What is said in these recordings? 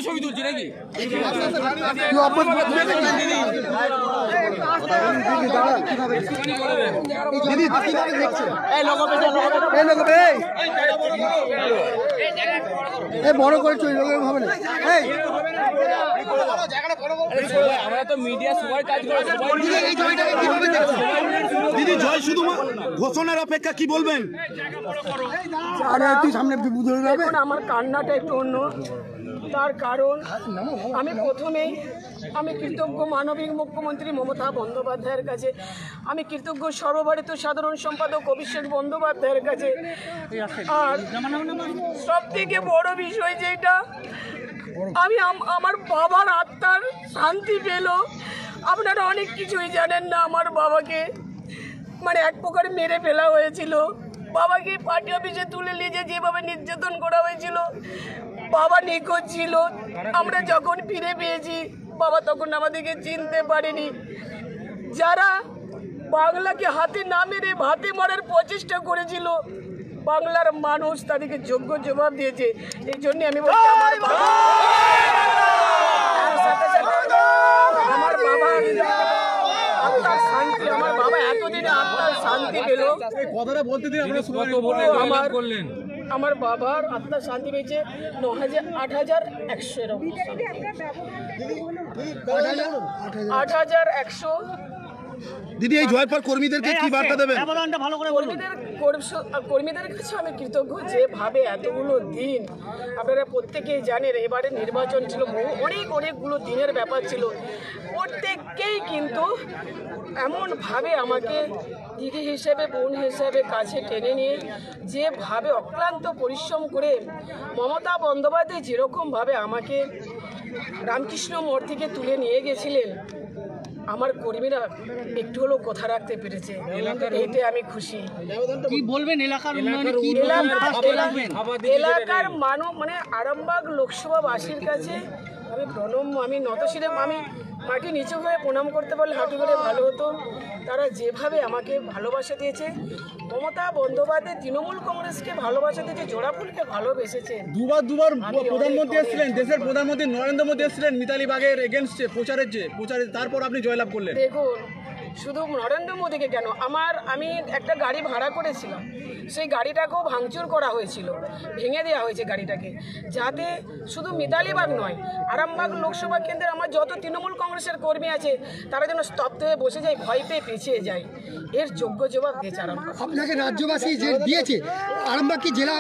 ছবি তুলছি নাকি? বড় করে চলে হবে না। আমরা তো মিডিয়া সবাই কাজ করে। দিদি জয় শুধু ঘোষণার অপেক্ষা, কি বলবেন? আমার কান্নাটা একটু অন্য, তার কারণ আমি কৃতজ্ঞ মানবিক মুখ্যমন্ত্রী মমতা বন্দ্যোপাধ্যায়ের কাছে, আমি কৃতজ্ঞ সর্বভারতীয় সাধারণ সম্পাদক অভিষেক বন্দ্যোপাধ্যায়ের কাছে। আর সব থেকে বড় বিষয় যেটা, আমি আমার বাবার আত্মার শান্তি পেল। আপনারা অনেক কিছুই জানেন না, আমার বাবাকে মানে এক প্রকার মেরে ফেলা হয়েছিল। বাবাকে পার্টি অফিসে তুলে নিয়ে যেভাবে নির্যাতন করা হয়েছিল, বাবা নিখোঁজ ছিল। আমরা যখন ফিরে পেয়েছি, বাবা তখন আমাদেরকে চিনতে পারেনি। যারা বাংলাকে হাতে না মেরে ভাতে মারার প্রচেষ্টা করেছিল, বাংলার মানুষ তাদেরকে যোগ্য জবাব দিয়েছে। এই জন্য আমি বলছি আমার বাবা আত্মার শান্তি, আমার বাবা এতদিনে আত্মার শান্তি পেল। আমার বাবার আত্মার শান্তি পেয়েছে 8,100 8,100। দিদি এই জয়ের পর কর্মীদেরকে কি বার্তা দেবেন? কর্মীদের কাছে আমি কৃতজ্ঞ, যেভাবে এতগুলো দিন আপনারা প্রত্যেকেই জানেন, এবারে নির্বাচন ছিল, অনেকগুলো দিনের ব্যাপার ছিল। প্রত্যেককেই কিন্তু এমনভাবে আমাকে দিদি হিসেবে, বোন হিসেবে কাছে টেনে নিয়ে যেভাবে অক্লান্ত পরিশ্রম করে মমতা বন্দ্যোপাধ্যায় যেরকমভাবে আমাকে রামকৃষ্ণ মোড় থেকে তুলে নিয়ে গেছিলেন, আমার কর্মীরা একটু হলেও কথা রাখতে পেরেছে, এতে আমি খুশি। কি বলবেন এলাকার উন্নয়নে? এলাকার মানুষ মানে আরামবাগ লোকসভাবাসীর কাছে আমি প্রণম্য, আমি নতশিরে, আমি মাটি নিচু হয়ে প্রণাম করতে পারলে হাঁটু করে ভালো হতো। তারা যেভাবে আমাকে ভালোবাসা দিয়েছে, মমতা বন্দ্যোপাধ্যায় তৃণমূল কংগ্রেসকে ভালোবাসা দিয়েছে, জোড়াফুলকে ভালোবেসেছে। দুবার প্রধানমন্ত্রী এসেছিলেন, দেশের প্রধানমন্ত্রী নরেন্দ্র মোদী এসেছিলেন মিতালি বাগের এগেনস্টে প্রচারে, তারপর আপনি জয়লাভ করলেন। দেখুন, শুধু নরেন্দ্র মোদীকে কেন, আমি একটা গাড়ি ভাড়া করেছিলাম, সেই গাড়িটাকেও ভাঙচুর করা হয়েছিল, ভেঙে দেওয়া হয়েছে গাড়িটাকে, যাতে শুধু মিতালিবাগ নয়, আরামবাগ লোকসভা কেন্দ্রের আমার যত তৃণমূল কংগ্রেসের কর্মী আছে তারা যেন স্তব্ধ হয়ে বসে যায়, ভয় পেয়ে পিছিয়ে যায়। এর যোগ্য জবাব দিয়েছে আরামবাগ। আপনাকে রাজ্যবাসী যে দিয়েছে, আরামবাগ কি জেলা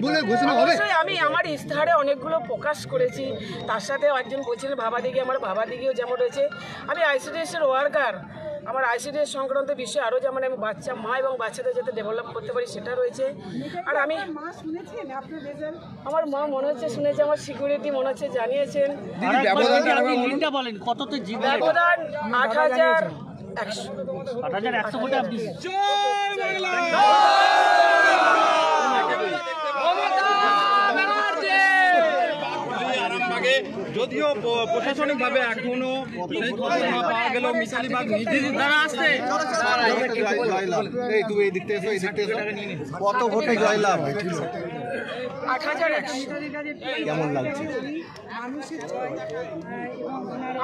বলে ঘোষণা হবে? আমি আমার ইস্তাহারে অনেকগুলো প্রকাশ করেছি, তার সাথে একজন বলছিলেন ভাবাদিঘি, আমার ভাবাদিঘিও যেমন রয়েছে। আমি আইসিডিএসের ওয়ার্কার, আমার আইসিডিএস সংক্রান্ত বিষয়ে আরও যেমন আমি মা এবং বাচ্চাদের যাতে ডেভেলপ করতে পারি সেটা রয়েছে। আর আমি আমার মা মনে হচ্ছে শুনেছে, আমার সিকিউরিটি মনে হচ্ছে জানিয়েছেন। ব্যবধান 8,100। যদিও প্রশাসনিকভাবে এখনো সেই খবর না পাওয়া গেল, মিতালি বাগ নিজে তারা আসছে। কত ভোটে জয়লাভ? 8,100। কেমন লাগছে?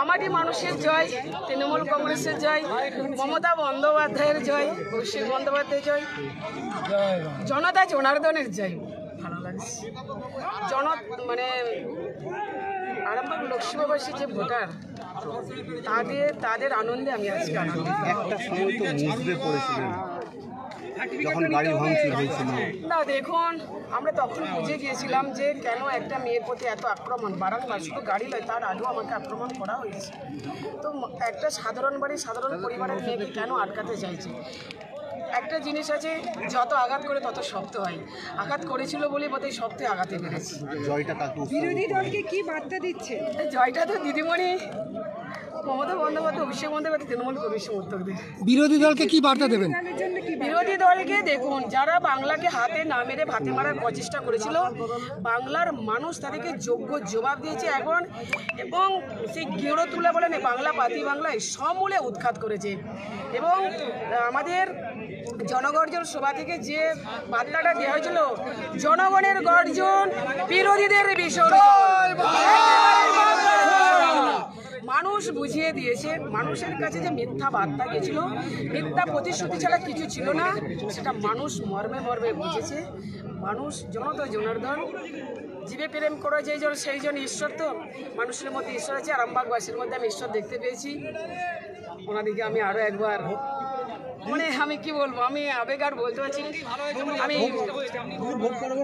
আমারই মানুষের জয়, তৃণমূল কংগ্রেসের জয়, মমতা বন্দ্যোপাধ্যায়ের জয়, অভিষেক বন্দ্যোপাধ্যায়ের জয়, জনতা জনার্দনের জয়। ভালো লাগছে মানে আরামবাগ লোকসভাবাসী যে ভোটার, তাদের আনন্দে আমি আজকে আনন্দ। একটা সময় তো মুসড়ে পড়েছিলেন যখন গাড়ি ভাঙচুর হয়েছিল। না দেখুন, আমরা তখন বুঝে গিয়েছিলাম যে কেন একটা মেয়ের প্রতি এত আক্রমণ। বারংবার শুধু গাড়ি নয়, তার আগেও আমাকে আক্রমণ করা হয়েছে। তো একটা সাধারণ বাড়ি, সাধারণ পরিবারের মেয়েকে কেন আটকাতে চাইছে? একটা জিনিস আছে, যত আঘাত করে তত শক্ত হয়। আঘাত করেছিল বলে বোধহয় শক্তে আঘাতে পেরেছি। জয়টা কাকে? বিরোধী দলকে কি বার্তা দিচ্ছে? জয়টা তো দিদিমণি মমতা বন্দ্যোপাধ্যায়, অভিষেক বন্দ্যোপাধ্যায়, তৃণমূল কংগ্রেস সমর্থকদের। বিরোধী দলকে কি বার্তা দেবেন? বিরোধী দলকে দেখুন, যারা বাংলাকে হাতে না মেরে ভাতে মারার প্রচেষ্টা করেছিল, বাংলার মানুষ তাদেরকে যোগ্য জবাব দিয়েছে এখন, এবং সেই গেঁড়ো তুলে বলেন বাংলা পাতি বাংলায় সমূলে উৎখাত করেছে। এবং আমাদের জনগর্জন সভা থেকে যে বার্তাটা দেওয়া হয়েছিল, জনগণের গর্জন, বিরোধীদের বিসর্জন। মানুষ বুঝিয়ে দিয়েছে, মানুষের কাছে যে মিথ্যা বার্তা গেছিল, মিথ্যা প্রতিশ্রুতি ছাড়া কিছু ছিল না, সেটা মানুষ মর্মে মর্মে বুঝেছে। মানুষ জনতা জনার্দন, জীবে প্রেম করে যেই জন সেই জন ঈশ্বর। তো মানুষের মধ্যে ঈশ্বর আছে, আরামবাগবাসীর মধ্যে আমি ঈশ্বর দেখতে পেয়েছি। ওনাদিকে আমি আরও একবার মানে আমি কি বলবো, আমি আবেগ আর বলতে পারছি। আমি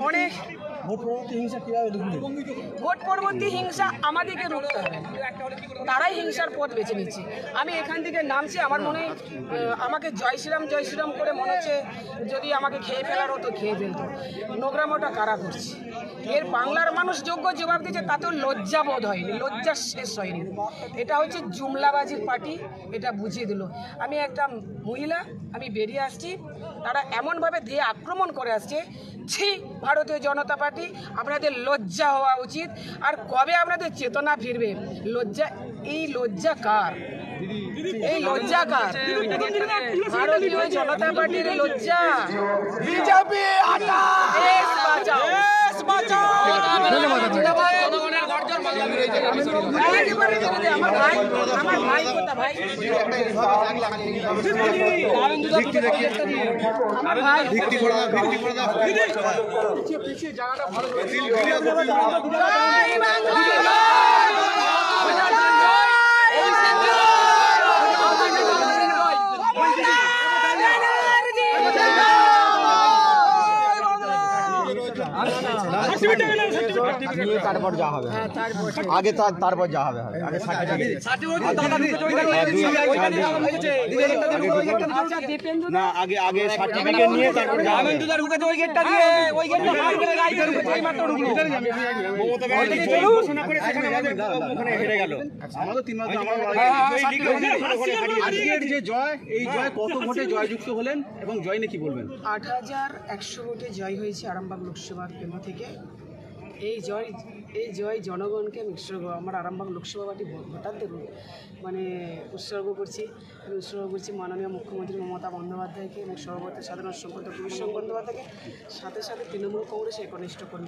অনেক ভোট পরবর্তী হিংসা আমাদেরকে রুখতে হবে, তারাই হিংসার পথ বেছে নিচ্ছে। আমি এখান থেকে নামছি, আমার মনে আমাকে জয় শ্রীরাম করে মনে হচ্ছে যদি আমাকে খেয়ে ফেলার হতো খেয়ে ফেলতো। নোংরামোটা কারা করছে, এর বাংলার মানুষ যোগ্য জবাব দিয়েছে, তাতেও লজ্জা বোধ হয়নি, লজ্জা শেষ হয়নি। এটা হচ্ছে জুমলাবাজির পার্টি, এটা বুঝিয়ে দিল। আমি একটা মহিলা, আমি বেরিয়ে আসছি, তারা এমনভাবে দিয়ে আক্রমণ করে আসছে। ছি ভারতীয় জনতা পার্টি, আপনাদের লজ্জা হওয়া উচিত। আর কবে আপনাদের চেতনা ফিরবে? লজ্জা, এই লজ্জা কার? এই লজ্জা কার? ভারতীয় জনতা পার্টির লজ্জা। বিজেপি দেশ বাঁচাও, দেশ বাঁচাও। আমার ভাই কোথা ভাই? তারপর যা হবে আগে, তারপর যা হবে আগে না, আগে সার্টিফিকেট নিয়ে তারপর যা হবে। ওখানে হেরে গেল আমাদের 3 মাস। আজকের যে জয়, এই জয় কত ভোটে জয়যুক্ত হলেন এবং জয় নিয়ে কি বলবেন? 8100 ভোটে জয় হয়েছে আরামবাগ লোকসভা কেন্দ্র থেকে। এই জয় জনগণকে আমি আমার আরামবাগ লোকসভা পার্টি ভোটারদের মানে উৎসর্গ করছি। আমি উৎসর্গ করছি মাননীয় মুখ্যমন্ত্রী মমতা বন্দ্যোপাধ্যায়কে এবং সর্বভারতীয় সাধারণ সম্পাদক কবির বন্দ্যোপাধ্যায়কে, সাথে সাথে তৃণমূল কংগ্রেসের একনিষ্ঠ কর্মী।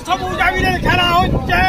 সবুজ আবিরের খেলা হচ্ছে।